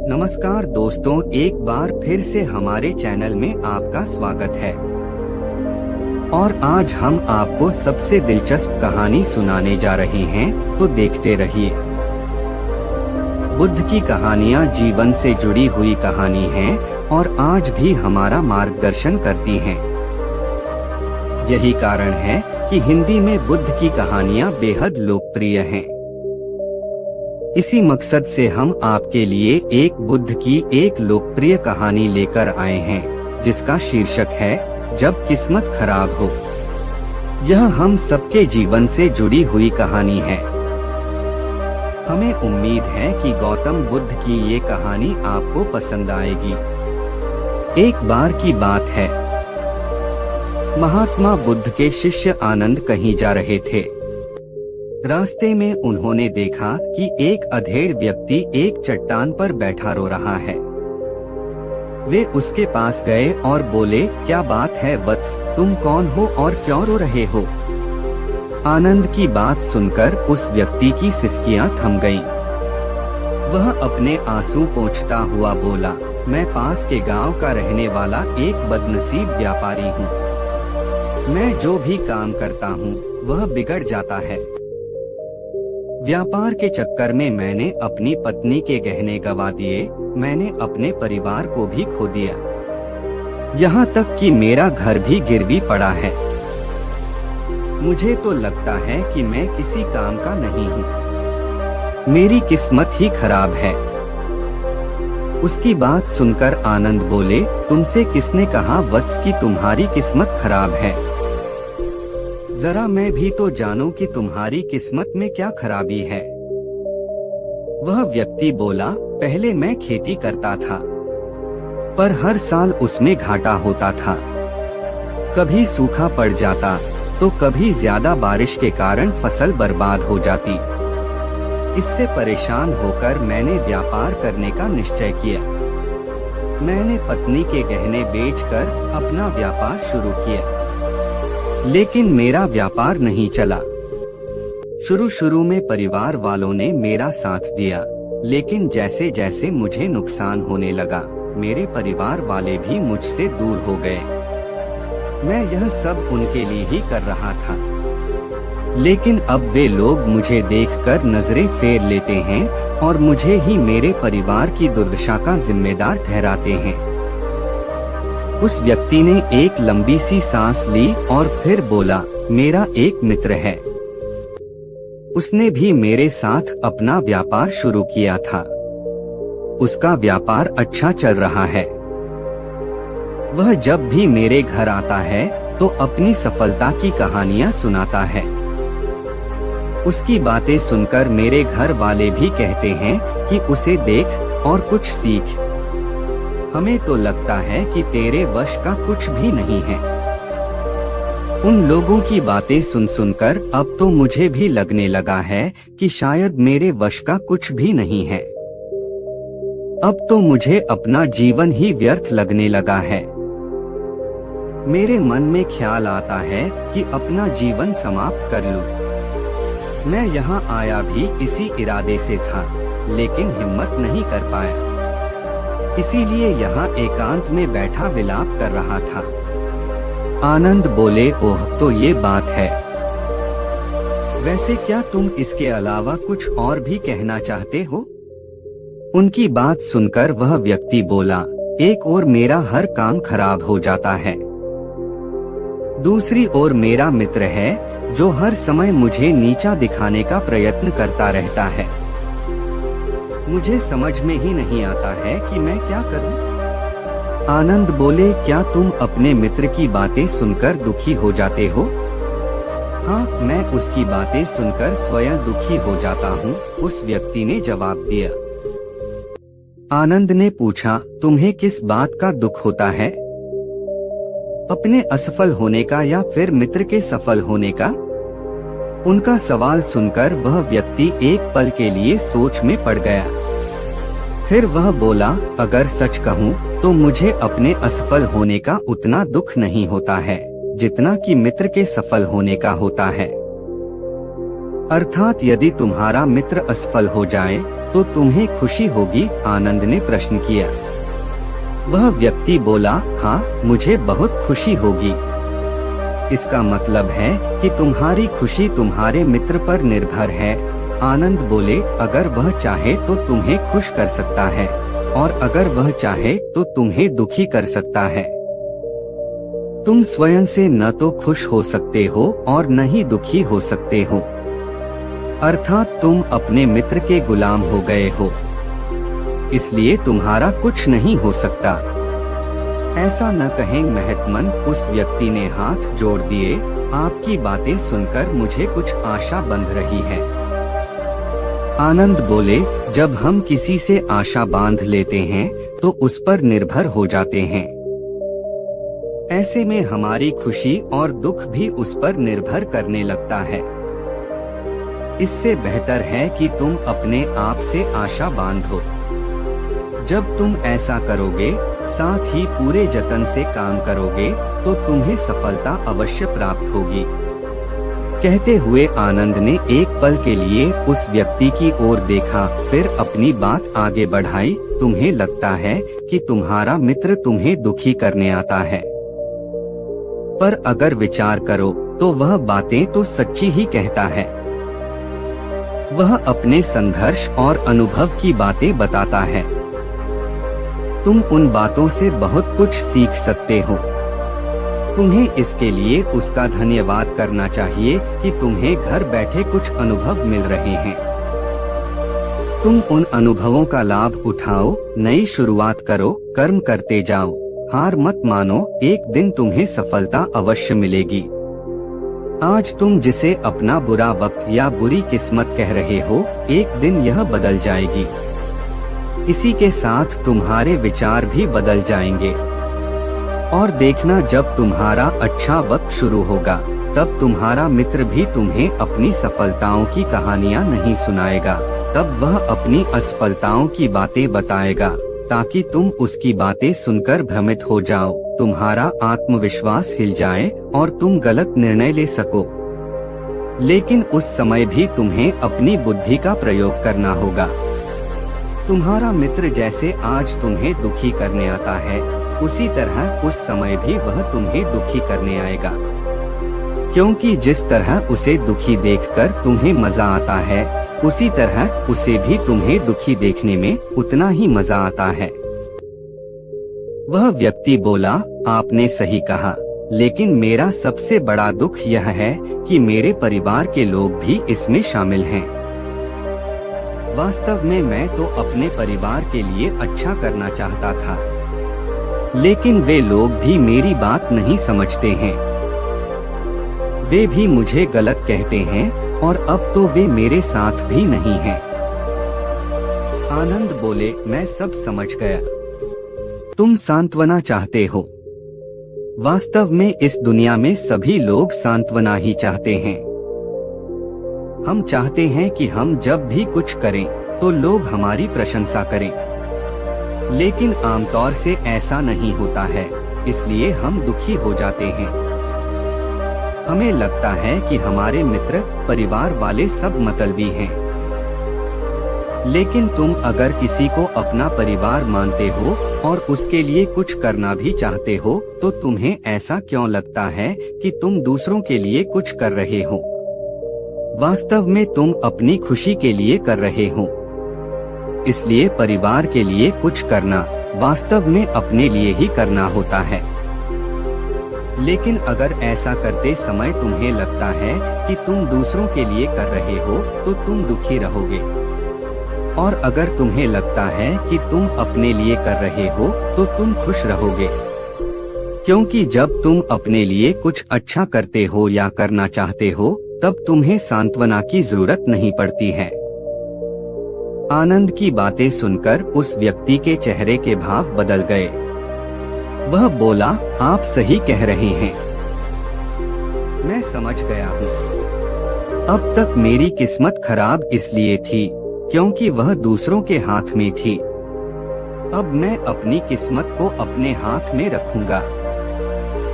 नमस्कार दोस्तों, एक बार फिर से हमारे चैनल में आपका स्वागत है। और आज हम आपको सबसे दिलचस्प कहानी सुनाने जा रहे हैं, तो देखते रहिए। बुद्ध की कहानियाँ जीवन से जुड़ी हुई कहानी हैं और आज भी हमारा मार्गदर्शन करती हैं। यही कारण है कि हिंदी में बुद्ध की कहानियाँ बेहद लोकप्रिय हैं। इसी मकसद से हम आपके लिए एक बुद्ध की एक लोकप्रिय कहानी लेकर आए हैं, जिसका शीर्षक है जब किस्मत खराब हो। यह हम सबके जीवन से जुड़ी हुई कहानी है। हमें उम्मीद है कि गौतम बुद्ध की ये कहानी आपको पसंद आएगी। एक बार की बात है, महात्मा बुद्ध के शिष्य आनंद कहीं जा रहे थे। रास्ते में उन्होंने देखा कि एक अधेड़ व्यक्ति एक चट्टान पर बैठा रो रहा है। वे उसके पास गए और बोले, क्या बात है वत्स, तुम कौन हो और क्यों रो रहे हो? आनंद की बात सुनकर उस व्यक्ति की सिसकियां थम गईं। वह अपने आंसू पोंछता हुआ बोला, मैं पास के गांव का रहने वाला एक बदनसीब व्यापारी हूँ। मैं जो भी काम करता हूँ वह बिगड़ जाता है। व्यापार के चक्कर में मैंने अपनी पत्नी के गहने गंवा दिए, मैंने अपने परिवार को भी खो दिया। यहाँ तक कि मेरा घर भी गिरवी पड़ा है। मुझे तो लगता है कि मैं किसी काम का नहीं हूँ। मेरी किस्मत ही खराब है। उसकी बात सुनकर आनंद बोले, तुमसे किसने कहा वत्स कि तुम्हारी किस्मत खराब है? जरा मैं भी तो जानूं कि तुम्हारी किस्मत में क्या खराबी है। वह व्यक्ति बोला, पहले मैं खेती करता था, पर हर साल उसमें घाटा होता था। कभी सूखा पड़ जाता तो कभी ज्यादा बारिश के कारण फसल बर्बाद हो जाती। इससे परेशान होकर मैंने व्यापार करने का निश्चय किया। मैंने पत्नी के गहने बेचकर अपना व्यापार शुरू किया, लेकिन मेरा व्यापार नहीं चला। शुरू में परिवार वालों ने मेरा साथ दिया, लेकिन जैसे जैसे मुझे नुकसान होने लगा, मेरे परिवार वाले भी मुझसे दूर हो गए। मैं यह सब उनके लिए ही कर रहा था, लेकिन अब वे लोग मुझे देखकर नजरें फेर लेते हैं और मुझे ही मेरे परिवार की दुर्दशा का जिम्मेदार ठहराते हैं। उस व्यक्ति ने एक लंबी सी सांस ली और फिर बोला, मेरा एक मित्र है, उसने भी मेरे साथ अपना व्यापार शुरू किया था। उसका व्यापार अच्छा चल रहा है। वह जब भी मेरे घर आता है तो अपनी सफलता की कहानियां सुनाता है। उसकी बातें सुनकर मेरे घर वाले भी कहते हैं कि उसे देख और कुछ सीख। हमें तो लगता है कि तेरे वश का कुछ भी नहीं है। उन लोगों की बातें सुन सुनकर अब तो मुझे भी लगने लगा है कि शायद मेरे वश का कुछ भी नहीं है। अब तो मुझे अपना जीवन ही व्यर्थ लगने लगा है। मेरे मन में ख्याल आता है कि अपना जीवन समाप्त कर लूं। मैं यहाँ आया भी इसी इरादे से था, लेकिन हिम्मत नहीं कर पाया। इसीलिए यहाँ एकांत में बैठा विलाप कर रहा था। आनंद बोले, ओह तो ये बात है। वैसे क्या तुम इसके अलावा कुछ और भी कहना चाहते हो? उनकी बात सुनकर वह व्यक्ति बोला, एक ओर मेरा हर काम खराब हो जाता है, दूसरी ओर मेरा मित्र है जो हर समय मुझे नीचा दिखाने का प्रयत्न करता रहता है। मुझे समझ में ही नहीं आता है कि मैं क्या करूं। आनंद बोले, क्या तुम अपने मित्र की बातें सुनकर दुखी हो जाते हो? हाँ, मैं उसकी बातें सुनकर स्वयं दुखी हो जाता हूँ, उस व्यक्ति ने जवाब दिया। आनंद ने पूछा, तुम्हें किस बात का दुख होता है? अपने असफल होने का या फिर मित्र के सफल होने का? उनका सवाल सुनकर वह व्यक्ति एक पल के लिए सोच में पड़ गया। फिर वह बोला, अगर सच कहूँ तो मुझे अपने असफल होने का उतना दुख नहीं होता है जितना कि मित्र के सफल होने का होता है। अर्थात यदि तुम्हारा मित्र असफल हो जाए तो तुम्हें खुशी होगी? आनंद ने प्रश्न किया। वह व्यक्ति बोला, हाँ, मुझे बहुत खुशी होगी। इसका मतलब है कि तुम्हारी खुशी तुम्हारे मित्र पर निर्भर है। आनंद बोले, अगर वह चाहे तो तुम्हें खुश कर सकता है, और अगर वह चाहे तो तुम्हें दुखी कर सकता है। तुम स्वयं से न तो खुश हो सकते हो और न ही दुखी हो सकते हो, अर्थात तुम अपने मित्र के गुलाम हो गए हो, इसलिए तुम्हारा कुछ नहीं हो सकता। ऐसा न कहें महत्मन, उस व्यक्ति ने हाथ जोड़ दिए। आपकी बातें सुनकर मुझे कुछ आशा बंध रही है। आनंद बोले, जब हम किसी से आशा बांध लेते हैं तो उस पर निर्भर हो जाते हैं। ऐसे में हमारी खुशी और दुख भी उस पर निर्भर करने लगता है। इससे बेहतर है कि तुम अपने आप से आशा बांधो। जब तुम ऐसा करोगे, साथ ही पूरे जतन से काम करोगे, तो तुम्हें सफलता अवश्य प्राप्त होगी। कहते हुए आनंद ने एक पल के लिए उस व्यक्ति की ओर देखा, फिर अपनी बात आगे बढ़ाई। तुम्हें लगता है कि तुम्हारा मित्र तुम्हें दुखी करने आता है, पर अगर विचार करो तो वह बातें तो सच्ची ही कहता है। वह अपने संघर्ष और अनुभव की बातें बताता है। तुम उन बातों से बहुत कुछ सीख सकते हो। तुम्हें इसके लिए उसका धन्यवाद करना चाहिए कि तुम्हें घर बैठे कुछ अनुभव मिल रहे हैं। तुम उन अनुभवों का लाभ उठाओ, नई शुरुआत करो, कर्म करते जाओ, हार मत मानो, एक दिन तुम्हें सफलता अवश्य मिलेगी। आज तुम जिसे अपना बुरा वक्त या बुरी किस्मत कह रहे हो, एक दिन यह बदल जाएगी। इसी के साथ तुम्हारे विचार भी बदल जाएंगे। और देखना, जब तुम्हारा अच्छा वक्त शुरू होगा, तब तुम्हारा मित्र भी तुम्हें अपनी सफलताओं की कहानियां नहीं सुनाएगा, तब वह अपनी असफलताओं की बातें बताएगा, ताकि तुम उसकी बातें सुनकर भ्रमित हो जाओ, तुम्हारा आत्मविश्वास हिल जाए और तुम गलत निर्णय ले सको। लेकिन उस समय भी तुम्हें अपनी बुद्धि का प्रयोग करना होगा। तुम्हारा मित्र जैसे आज तुम्हें दुखी करने आता है, उसी तरह उस समय भी वह तुम्हें दुखी करने आएगा, क्योंकि जिस तरह उसे दुखी देखकर तुम्हें मजा आता है, उसी तरह उसे भी तुम्हें दुखी देखने में उतना ही मजा आता है। वह व्यक्ति बोला, आपने सही कहा, लेकिन मेरा सबसे बड़ा दुख यह है कि मेरे परिवार के लोग भी इसमें शामिल हैं। वास्तव में मैं तो अपने परिवार के लिए अच्छा करना चाहता था, लेकिन वे लोग भी मेरी बात नहीं समझते हैं। वे भी मुझे गलत कहते हैं और अब तो वे मेरे साथ भी नहीं हैं। आनंद बोले, मैं सब समझ गया। तुम सांत्वना चाहते हो। वास्तव में इस दुनिया में सभी लोग सांत्वना ही चाहते हैं। हम चाहते हैं कि हम जब भी कुछ करें तो लोग हमारी प्रशंसा करें, लेकिन आमतौर से ऐसा नहीं होता है, इसलिए हम दुखी हो जाते हैं। हमें लगता है कि हमारे मित्र, परिवार वाले सब मतलबी हैं। लेकिन तुम अगर किसी को अपना परिवार मानते हो और उसके लिए कुछ करना भी चाहते हो, तो तुम्हें ऐसा क्यों लगता है कि तुम दूसरों के लिए कुछ कर रहे हो? वास्तव में तुम अपनी खुशी के लिए कर रहे हो। इसलिए परिवार के लिए कुछ करना वास्तव में अपने लिए ही करना होता है। लेकिन अगर ऐसा करते समय तुम्हें लगता है कि तुम दूसरों के लिए कर रहे हो, तो तुम दुखी रहोगे। और अगर तुम्हें लगता है कि तुम अपने लिए कर रहे हो, तो तुम खुश रहोगे। क्योंकि जब तुम अपने लिए कुछ अच्छा करते हो या करना चाहते हो, तब तुम्हें सांत्वना की जरूरत नहीं पड़ती है। आनंद की बातें सुनकर उस व्यक्ति के चेहरे के भाव बदल गए। वह बोला, आप सही कह रहे हैं, मैं समझ गया हूँ। अब तक मेरी किस्मत खराब इसलिए थी क्योंकि वह दूसरों के हाथ में थी। अब मैं अपनी किस्मत को अपने हाथ में रखूंगा।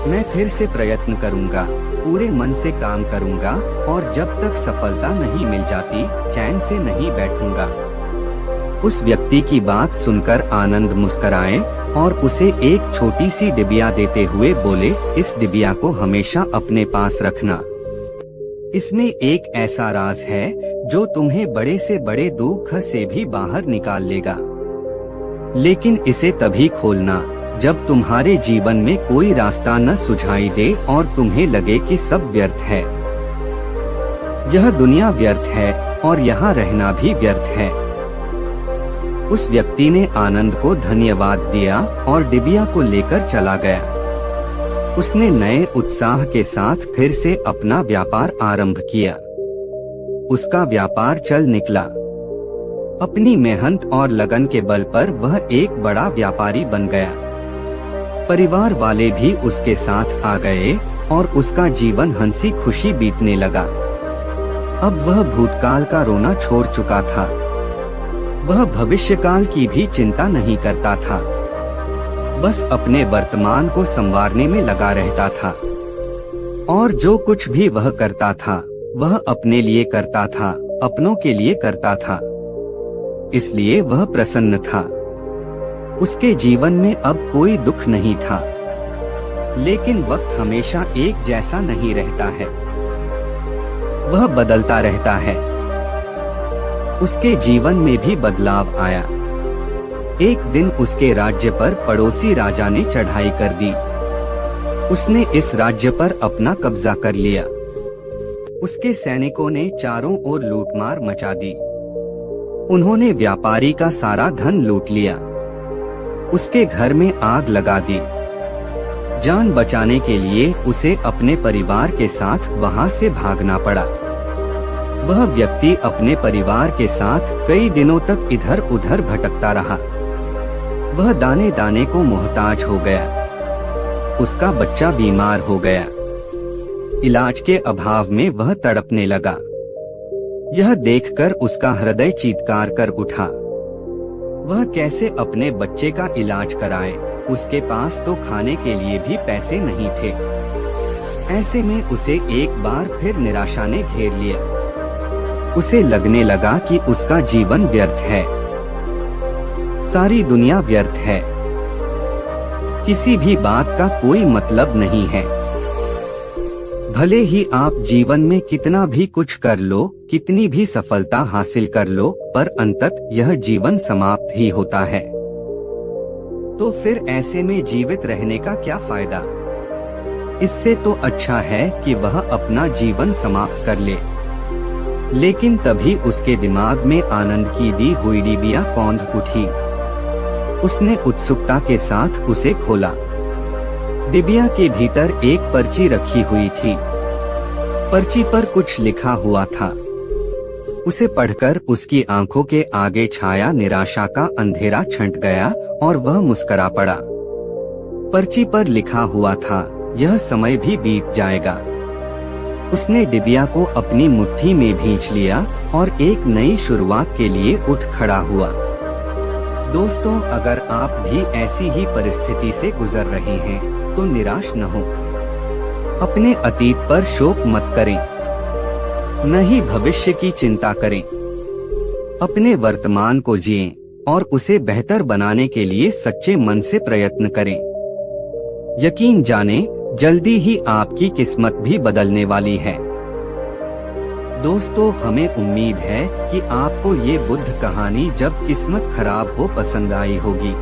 मैं फिर से प्रयत्न करूंगा, पूरे मन से काम करूंगा और जब तक सफलता नहीं मिल जाती, चैन से नहीं बैठूंगा। उस व्यक्ति की बात सुनकर आनंद मुस्कुराए और उसे एक छोटी सी डिबिया देते हुए बोले, इस डिबिया को हमेशा अपने पास रखना। इसमें एक ऐसा राज है जो तुम्हें बड़े से बड़े दुख से भी बाहर निकाल लेगा। लेकिन इसे तभी खोलना जब तुम्हारे जीवन में कोई रास्ता न सुझाई दे और तुम्हें लगे कि सब व्यर्थ है। यह दुनिया व्यर्थ है और यहाँ रहना भी व्यर्थ है। उस व्यक्ति ने आनंद को धन्यवाद दिया और डिबिया को लेकर चला गया। उसने नए उत्साह के साथ फिर से अपना व्यापार आरंभ किया। उसका व्यापार चल निकला। अपनी मेहनत और लगन के बल पर वह एक बड़ा व्यापारी बन गया। परिवार वाले भी उसके साथ आ गए और उसका जीवन हंसी खुशी बीतने लगा। अब वह भूतकाल का रोना छोड़ चुका था। वह भविष्यकाल की भी चिंता नहीं करता था, बस अपने वर्तमान को संवारने में लगा रहता था। और जो कुछ भी वह करता था वह अपने लिए करता था, अपनों के लिए करता था। इसलिए वह प्रसन्न था। उसके जीवन में अब कोई दुख नहीं था। लेकिन वक्त हमेशा एक जैसा नहीं रहता है, वह बदलता रहता है। उसके जीवन में भी बदलाव आया। एक दिन उसके राज्य पर पड़ोसी राजा ने चढ़ाई कर दी। उसने इस राज्य पर अपना कब्जा कर लिया। उसके सैनिकों ने चारों ओर लूटमार मचा दी। उन्होंने व्यापारी का सारा धन लूट लिया। उसके घर में आग लगा दी। जान बचाने के लिए उसे अपने परिवार के साथ वहां से भागना पड़ा। वह व्यक्ति अपने परिवार के साथ कई दिनों तक इधर उधर भटकता रहा। वह दाने दाने को मोहताज हो गया। उसका बच्चा बीमार हो गया। इलाज के अभाव में वह तड़पने लगा। यह देखकर उसका हृदय चीत्कार कर उठा। वह कैसे अपने बच्चे का इलाज कराए? उसके पास तो खाने के लिए भी पैसे नहीं थे। ऐसे में उसे एक बार फिर निराशा ने घेर लिया। उसे लगने लगा कि उसका जीवन व्यर्थ है, सारी दुनिया व्यर्थ है, किसी भी बात का कोई मतलब नहीं है। भले ही आप जीवन में कितना भी कुछ कर लो, कितनी भी सफलता हासिल कर लो, पर अंततः यह जीवन समाप्त ही होता है। तो फिर ऐसे में जीवित रहने का क्या फायदा? इससे तो अच्छा है कि वह अपना जीवन समाप्त कर ले। लेकिन तभी उसके दिमाग में आनंद की दी हुई डिबिया कौंध उठी। उसने उत्सुकता के साथ उसे खोला। डिबिया के भीतर एक पर्ची रखी हुई थी। पर्ची पर कुछ लिखा हुआ था। उसे पढ़कर उसकी आंखों के आगे छाया निराशा का अंधेरा छंट गया और वह मुस्कुरा पड़ा। पर्ची पर लिखा हुआ था, यह समय भी बीत जाएगा। उसने डिबिया को अपनी मुट्ठी में भींच लिया और एक नई शुरुआत के लिए उठ खड़ा हुआ। दोस्तों, अगर आप भी ऐसी ही परिस्थिति से गुजर रहे हैं तो निराश न हो। अपने अतीत पर शोक मत करें, न ही भविष्य की चिंता करें। अपने वर्तमान को जिएं और उसे बेहतर बनाने के लिए सच्चे मन से प्रयत्न करें। यकीन जानें, जल्दी ही आपकी किस्मत भी बदलने वाली है। दोस्तों, हमें उम्मीद है कि आपको ये बुद्ध कहानी जब किस्मत खराब हो पसंद आई होगी।